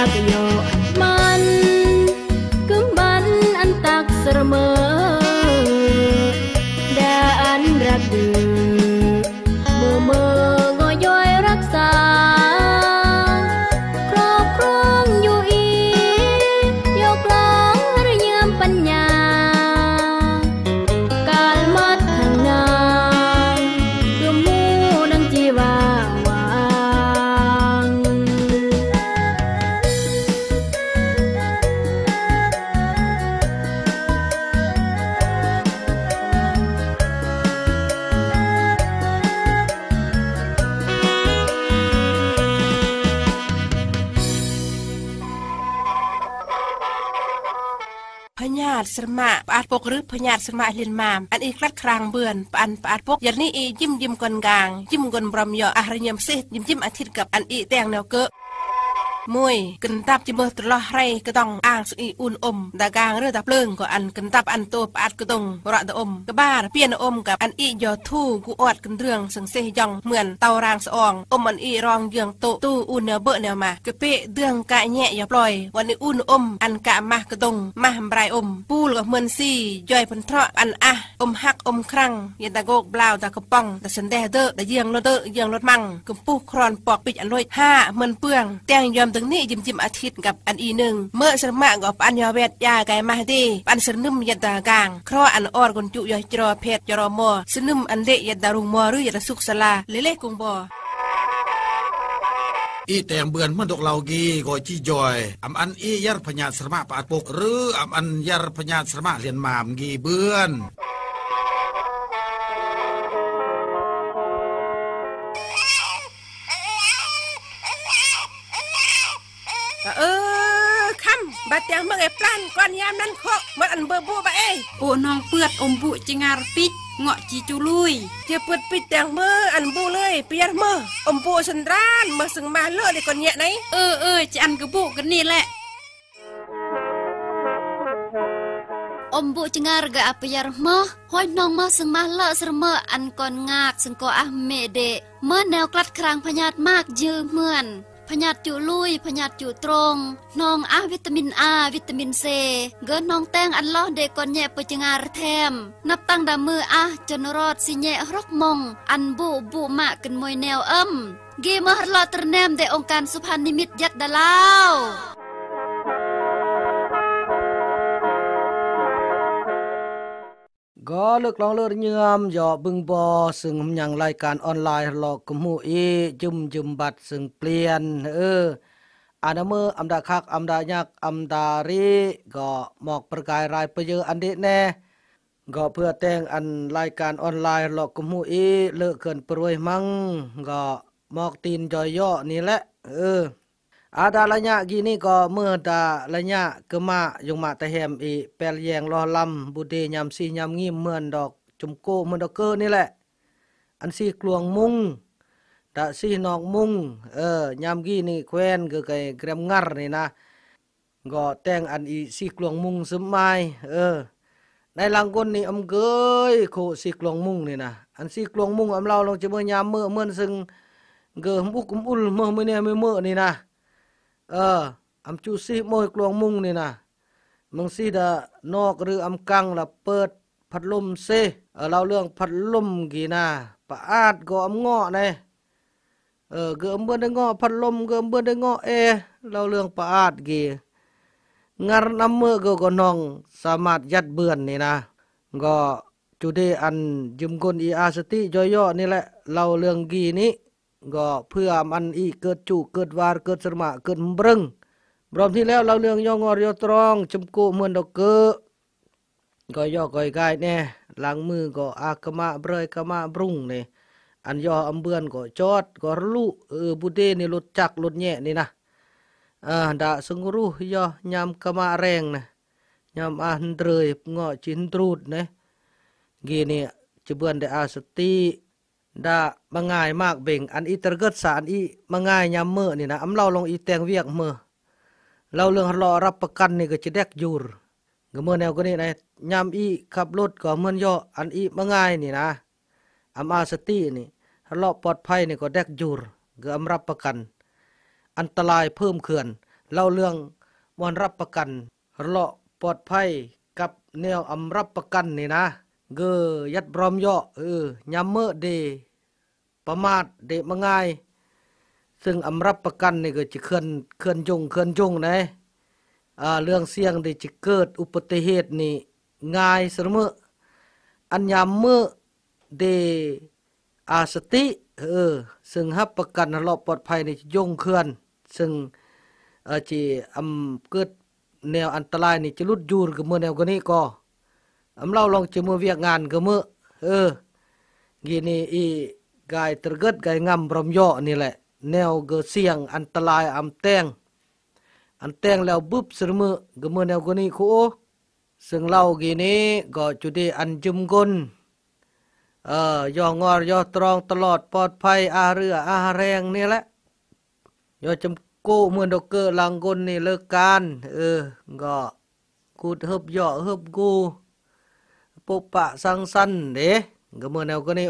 ากโยมันกึมบันอันตักเสมอดาอันรักดื้อเมื่องอย่อยรักษาครอบครองอยู่อียกล้องหรือเยื่อมปัญญากาลมัดทางนางคือมูดังจีวาวาง พญาติสมะปาดปกหรือพญาติสมะเลียนมามอันอีกลัดครางเบือนปานปาดปกยันนี้อียิ้มกลกลางยิ้มกลบรมยออาหารยมซิยิ้มอาทิตย์กับอันอีแตงแนวเกะมวยกันตับจิมือตลอดไรก็ต้องอ่างสุอีอุ่นอมดากางเรือตะเพลิงก็อันกันตับอันโตปาดก็ต้องระตะอมกบ้าเปียนอมกับอันอียอทู่กูอดกันเรื่องสังเสยยองเหมือนเตารางสะอองอมอันอีรองเยืองโตตู้อุ่นเนเบเนมากะเปะเดืองกะแง่อย่าปล่อยวันนี้อุ่นอมอันกะมากระตงมาหำไรอมปูลกับเหมือนซี่ย่อยพันเทาะอันอะอมหักอมครั้งยันตะโกกบลาวตะกระป๋องตะสันแดเดอตะเยืองรถเยืองรถมังกุมปูครอนปอกปิดอันลอยห้าเหมือนเปื้องแตงยอมตึงนี่จิ้มอาทิตย์กับอันอีหนึ่งเมื่อสมะกับอันยอเวทยาไกมาดีอันสนึมยันตากางครออันออดคนจุยจรอเพชรจรอมอสนึมอันเละยันตารุงมอหรือยันสุกสลาเละกุงบออีแต่งเบือนมันดอกเหล่ากีก็จี้จอยอันอียัรพญาสมะปาดปกหรืออันยัรพญาสมะเลียนมามกีเบือนคำบัดยังเมื่อไงปล้านก่อนยามนั้นโคมันอันเบอร์บูบะโอ้น้องเปือดอมบุจิงารปิดเงาะจีจูลุยเจ้าเปิดปิดแตงเมื่ออันบูเลยเปียรเมื่ออมบูสันรานเมื่อสึงมาเลือดเลยก่อนเนี่ยไหนจะอันกระบุกันนี่แหละอมบุจงารกะปยารมะห้อยน้องมาสึงมาเลอะสมะอันก่อนงากสึงก็อะเมเดเมื่อแนวกลัดครางพญาตมากยืมเหมือนพญาตจุลุยพญาตจุตรงน้องอาวิตามินอาวิตามินเซเกินน้องแตงอันล้อเด็กก่อนแย่ปจงารแทมนับตั้งดามืออาจนรอดสิแย่รกมงอันบุมะกันมวยแนวเกมหลอตรแนมเดองค์การสุพรรณนิมิตยัดดาลาวก็เลิกลองเลิกเยื่อมย่อบึงบอซึ่งยังรายการออนไลน์หลอกกุมหูจุมบัดซึ่งเปลี่ยนอันเมื่ออัมดาคักอัมดายักอัมดารีก็หมอกประกายรายประเยออันเดแน่ก็เพื่อแต่งอันรายการออนไลน์หลอกกุมหูเลิกเกินปรวยมั่งก็หมอกตีนจอยย่อนี่แหละอาดาละญะกีนี่ก็เมื่อดาละญะกะมะยงมาตะแฮมอีแปลแยงรอลำบุเดยามซียามงิมเหมือนดอกจุมโกเหมือนดอกเกอนี่แหละอันซีกลวงมุงดะซีนอกมุงยามกีนี่แควนก็ไกเกรมงัรนี่นะก็แต่งอันอีซีกลวงมุงสมัยในลังกนนี่อำเกยโคซีกลวงมุงนี่นะอันซีกลวงมุงอำเราลงจะเมื่อยามเมื่อเหมือนซึ่งเกอมุกอุลเมื่อเนี่ยเมื่อนี่นะอำจูซีโมยกลวงมุงนี่นะมึงซีดานอกหรืออำกังละเปิดพัดลมเซเราเรื่องพัดลมกี่นะปะอาดก็อำเงาะในเกิมเบิ่นได้เงาะพัดลมเกิมเบิ่นได้เงาะเราเรื่องปะอาดกี่งานนำเมื่อก็น้องสามารถยัดเบือนนี่นะก็จุดอันยืมคนอีอาสติย่อๆนี่แหละเราเรื่องกี่นี้ก็เพื่อมันอีเกิดจุเกิดวารเกิดสมะเกิดบรึงพร้อมที่แล้วเราเรื่องย่องอรยตรองจมกุเหมือนดอกเกอก็ย่อก่อยกายแน่หลังมือก็อากะมะเบรยกะมะบรุงนี่อันย่ออำเบือนก็จอดก็ลุบุเดนี่รถจักรรถแย่นี่นะดาสงรูย่อยามกะมะแรงนะยามอันเตยเงาะจินตรูดนะกีนี่จะเบือนได้อาสติดาบางง่ายมากเบ่งอันอีตรเกิดสารอีบางง่ายยามเมื่อนี่นะอำเราลงอีแตงเวียกเมื่อเราเรื่องรอรับประกันนี่ก็จะแดกยูรก็เมื่อแนวก็นี่นะยามอีขับรถก็เหมือนย่ออันอีบางง่ายนี่นะอำอาสตินี่รอปลอดภัยนี่ก็แดกยูรก็อำรับประกันอันตรายเพิ่มเขื่อน เล่าเรื่องมอนรับประกันเลาะปลอดภัยกับแนวอำรับประกันนี่นะเกยัดบรอมย่อยามเมื่อเดประมาทเดมง่ายซึ่งอำรับประกันนี่ก็จะเคลื่อนจงนะเรื่องเสี่ยงที่จะเกิดอุบัติเหตุนี่ง่ายเสมออันยามเมื่อเดสติซึ่งรับประกันเลาะปลอดภัยนี่ยงเคลื่อนซึ่งจีเกิดแนวอันตรายนี่จะลุดยูรกับเมื่อแนวกันนี้ก็เราลองจะมือเวียกงานกับเมื่อกีนี่อีกายตรเกิดกายงำบรมย่อนี่แหละแนวเกิดเสี่ยงอันตรายแตงแล้วบึบสมือกับเมื่อแนวกันนี้คู่ซึ่งเรากีนี้ก็จุดอันจุมกลย่องอรย่อตรองตลอดปลอดภัยอาเรืออาแรงนี่แหละย่อจำกูเมื่อดอกเกอร์ลังกลนี่เลิกการก็กูฮึบย่อฮึบกูปุปะสังสันเด้ก็เมื่อแนวก็นี่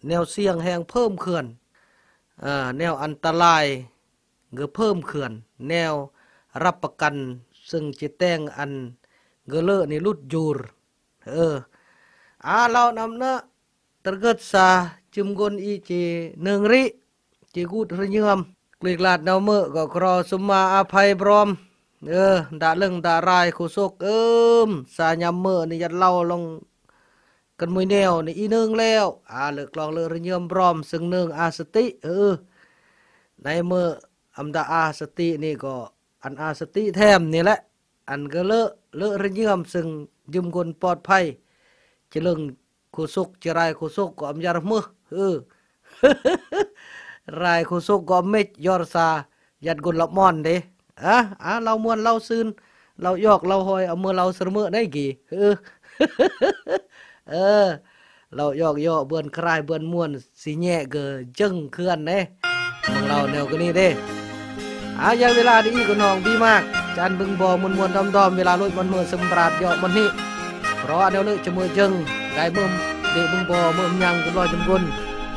แนวเสี่ยงแห่งเพิ่มเขื่อนแนวอันตรายก็เพิ่มเขื่อนแนวรับประกันซึ่งจะแต่งอันเกเลอนี่ลุดยูรเรานำเนาะตรเกิดซาจุมกลอีจีเนืองริจีกูดระเยือมกลีกลาดนาวเมื่อก็ครอสมมาอภัยพร้อมด่าเรื่องด่ารายคุศกสายามเมื่อนี่ยัดเล่าลงกันมวยแนวนี่อีเนืองแล้วเลิกลองเลือระเยือมพร้อมซึ่งเนืองอาสติในเมื่ออำดาอาสตินี่ก็อันอาสติแถมนี่แหละอันก็เลอะระเยือมซึ่งยืมคนปลอดภัยจะเรื่องคุศกจะรายคุศกก็อำยารมือรายคุศกก็เม็ดยอร์ซายัดกุลละมอนเด้เรามวนเราซึนเรายอกเราหอยเอามือเราเสมอได้กี่เรายอกย่อเบือนคลายเบือนมวนสีแย่เกอจึงเคลื่อนเด้ของเราแนวกันนี้เด้ยังเวลาดีก็น้องดีมากจานบึงบ่มวนๆดอมๆเวลาลอยมันมือสมปราดย่อมันนี้เพราะอันเดียวเลยจะมือจึงได้เบิ่มเดบึงบ่เบิ่มยังกันลอยจนวน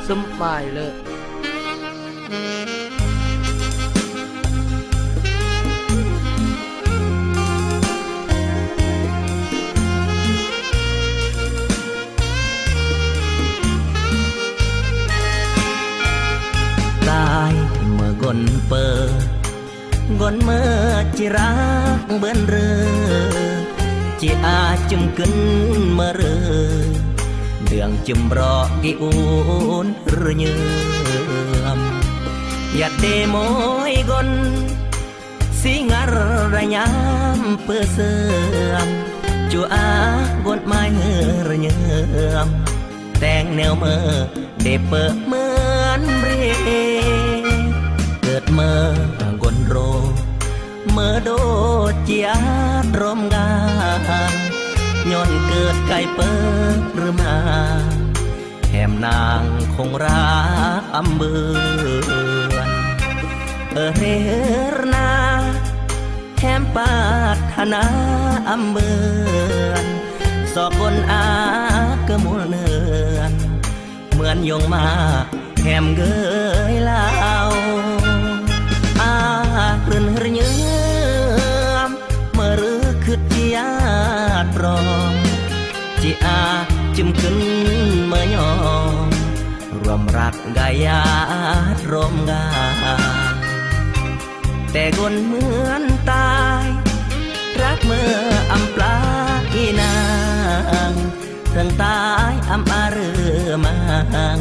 ซึมไปเลยเมื่อกนเปิดกนเมื่อจิรักเบิ่นเรือจิอาจุมขึ้นเมื่อเรือเดืองจุมรอกิอูนหรือเยือมอย่าเดโมยกนสิงารระยามเปื้อเสื่อมจูอากนไม้หรือเยือมแต่งแนวเมื่อเดเปิดเหมือนเรียเกิดเมื่อกนโรเมื่อโดเจียดรมกางย้อนเกิดไก่เปิดหรือมาแหมนางคงรักอำเบือนเรนาแหมปาถนาอำเบือนสอบคนกระมูลเนือนเหมือนยงมาแหมเกยลาวเรื่นเยือมเมื่อรือคืดจีอาดรองจีอาจุมขึ้นเมื่อยอมรวมรักกายาดรมกาแต่คนเหมือนตายรักเมื่ออำปลาอีนางถึงตายอำอาเรือมัง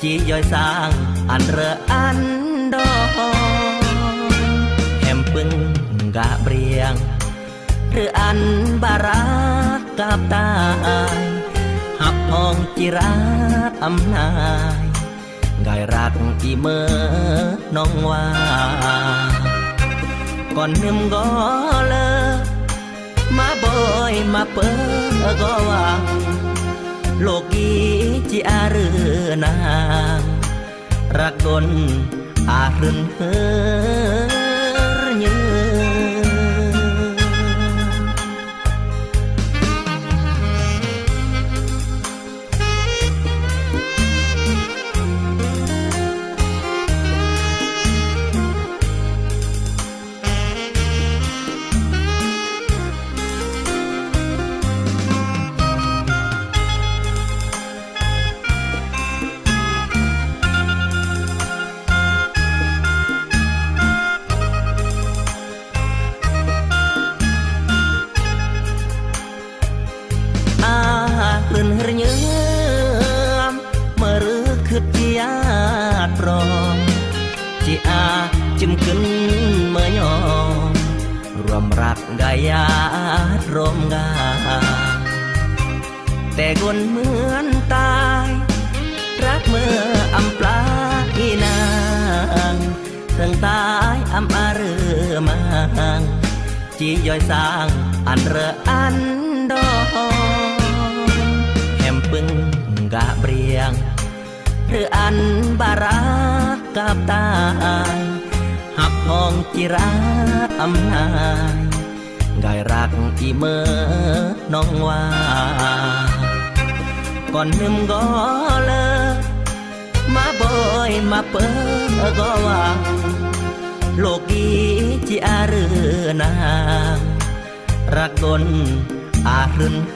จีย่อยสร้างอันเรืออันดองปึงกะเบรียงหรืออันบารักกับตายหับพองจิราอำนายกายรักอีเมื่อน้องว่าก่อนนึมก็เลิกมาบ่อยมาเปิดก็วางโลกีจิอาเรือนางรักกนอารึนเฮ รมรักกายาดรมกาแต่คนเหมือนตายรักเมื่ออำปลาอีนางถึงตายอำอาเรือมังจีย่อยสร้างอันเรออันดองแหมปึงกะเบรียงหรืออันบารักกับตายหักห้องจิราอำนายกายรักอีเมื่อน้องว่าก่อนนึมก็เลิกมาบ่อยมาเปิดก็วางโลกีจิอาเรือนารักกนอารึนเฮ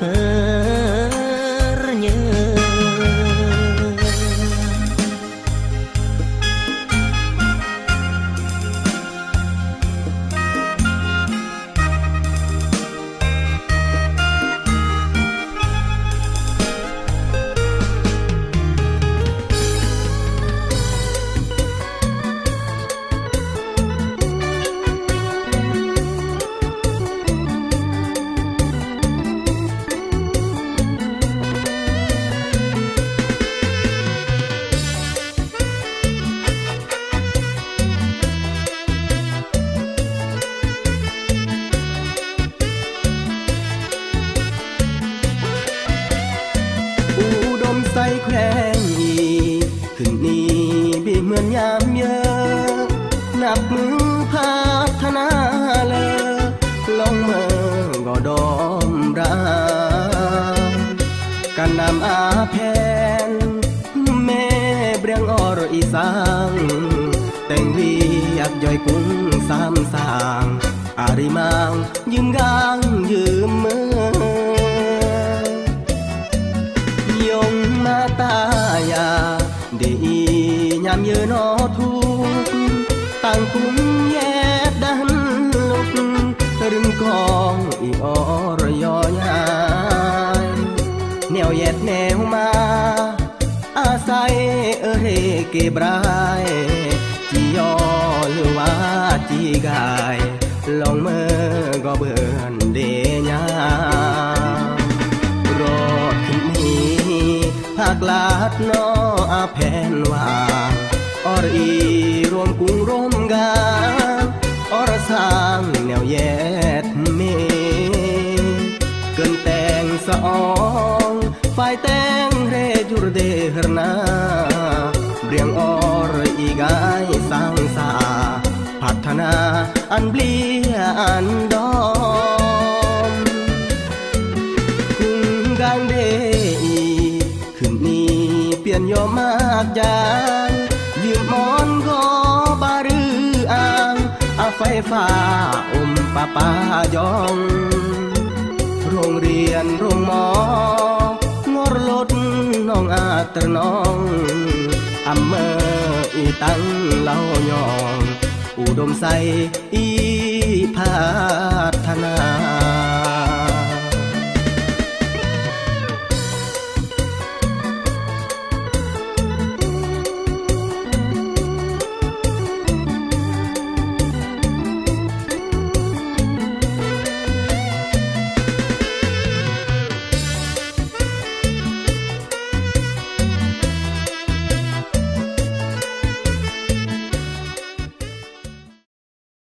รเยนับมือพัฒนาเลยลงเมื่อก็ดอมรากันนำอาแพนแม่เบรียงอรอีสางแต่งวีอยากย่อยกุ้งสามสางอาริมังยืมกางยืมมือยงมาตายาดียามเยนอทุกต่างคุ้มแยดดันลุกรึงกองอีอรยอยายแนวแยดแนวมาอาศัยเรเกบรายจียอหรือว่าจีกายลองเมื่อก็เบื่อเดียารอดขึ้นนี้ภาคลาดนออาแผ่นว่าอรอีรวมกุ้งร่วมกาอรสร้างแนวแยดเมเกินแต่งสะอองฝ่ายแต่งเรจุรเดหรนาเรียงอรอีกายสร้างสาพัฒนาอันเปลี่ยอันดอมกุ้งกางเดอีขึ้นนี้เปลี่ยนยอมมากจางยืมมอนก็บารืออ่างอาไฟฟ้าอมป้ายองโรงเรียนโรงหมองรลดน้องอาตรน้องอำเมออีตั้งเล่ายองอุดมใสอีพา